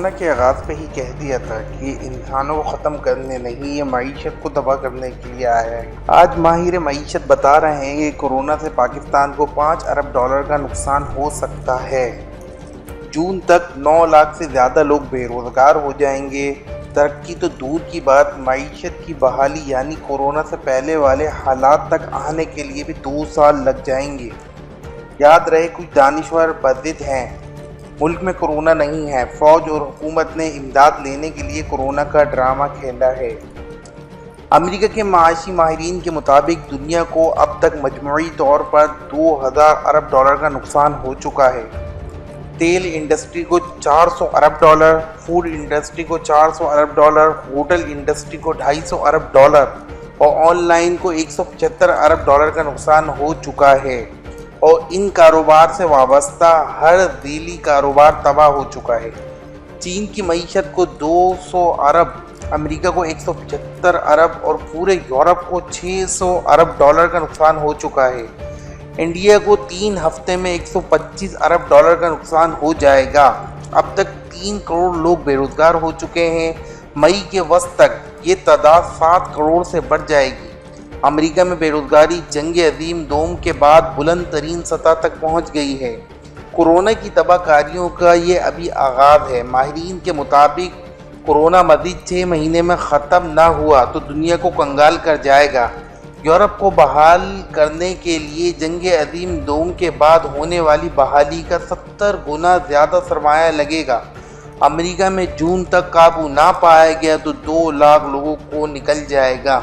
Corona کے آغاز پہ ہی کہہ دیا تھا کہ انسانوں کو ختم کرنے نہیں، یہ معیشت کو تباہ کرنے کے لیے آیا ہے۔ آج ماہر معیشت بتا رہے ہیں کہ کورونا سے پاکستان کو $5 ارب کا نقصان ہو سکتا ہے۔ جون تک 9 لاکھ سے زیادہ لوگ بے روزگار ہو جائیں گے۔ ترقی تو دور کی بات، معیشت کی بحالی یعنی کورونا سے پہلے والے حالات تک آنے کے لیے بھی 2 سال لگ جائیں گے۔ یاد رہے، کچھ دانشور بضد ہیں، ملک میں کورونا نہیں ہے، فوج اور حکومت نے امداد لینے کے لیے کورونا کا ڈرامہ کھیلا ہے۔ امریکہ کے معاشی ماہرین کے مطابق دنیا کو اب تک مجموعی طور پر $2000 ارب کا نقصان ہو چکا ہے۔ تیل انڈسٹری کو $400 ارب، فوڈ انڈسٹری کو $400 ارب، ہوٹل انڈسٹری کو $250 ارب اور آن لائن کو $175 ارب کا نقصان ہو چکا ہے، اور ان کاروبار سے وابستہ ہر ذیلی کاروبار تباہ ہو چکا ہے۔ چین کی معیشت کو $200 ارب، امریکہ کو $175 ارب اور پورے یورپ کو $600 ارب کا نقصان ہو چکا ہے۔ انڈیا کو 3 ہفتے میں $125 ارب کا نقصان ہو جائے گا۔ اب تک 3 کروڑ لوگ بے روزگار ہو چکے ہیں۔ مئی کے وسط تک یہ تعداد 7 کروڑ سے بڑھ جائے گی۔ امریکہ میں بے روزگاری جنگ عظیم دوم کے بعد بلند ترین سطح تک پہنچ گئی ہے۔ کورونا کی تباہ کاریوں کا یہ ابھی آغاز ہے۔ ماہرین کے مطابق کورونا مزید 6 مہینے میں ختم نہ ہوا تو دنیا کو کنگال کر جائے گا۔ یورپ کو بحال کرنے کے لیے جنگ عظیم دوم کے بعد ہونے والی بحالی کا 70 گنا زیادہ سرمایہ لگے گا۔ امریکہ میں جون تک قابو نہ پایا گیا تو 2 لاکھ لوگوں کو نکل جائے گا۔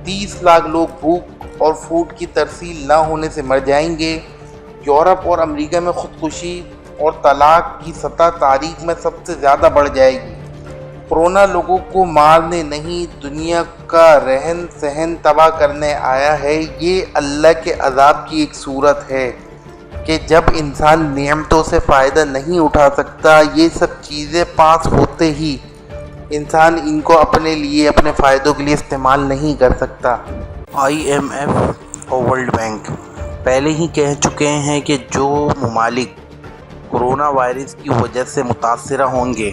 30 لاکھ لوگ بھوک اور فوڈ کی ترسیل نہ ہونے سے مر جائیں گے۔ یورپ اور امریکہ میں خودکشی اور طلاق کی سطح تاریخ میں سب سے زیادہ بڑھ جائے گی۔ کورونا لوگوں کو مارنے نہیں، دنیا کا رہن سہن تباہ کرنے آیا ہے۔ یہ اللہ کے عذاب کی ایک صورت ہے کہ جب انسان نعمتوں سے فائدہ نہیں اٹھا سکتا، یہ سب چیزیں پاس ہوتے ہی انسان ان کو اپنے لیے، اپنے فائدوں کے لیے استعمال نہیں کر سکتا۔ IMF اور ورلڈ بینک پہلے ہی کہہ چکے ہیں کہ جو ممالک کورونا وائرس کی وجہ سے متاثرہ ہوں گے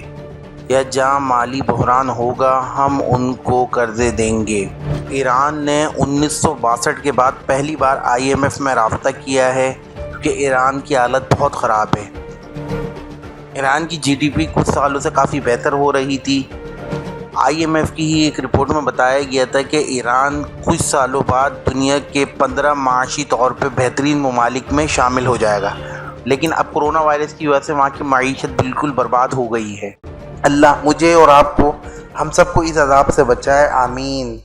یا جہاں مالی بحران ہوگا، ہم ان کو قرضے دیں گے۔ ایران نے 1962 کے بعد پہلی بار IMF میں رابطہ کیا ہے کیونکہ ایران کی حالت بہت خراب ہے۔ ایران کی GDP کچھ سالوں سے کافی بہتر ہو رہی تھی۔ IMF کی ہی ایک رپورٹ میں بتایا گیا تھا کہ ایران کچھ سالوں بعد دنیا کے 15 معاشی طور پہ بہترین ممالک میں شامل ہو جائے گا، لیکن اب کورونا وائرس کی وجہ سے وہاں کی معیشت بالکل برباد ہو گئی ہے۔ اللہ مجھے اور آپ کو، ہم سب کو اس عذاب سے بچائے، آمین۔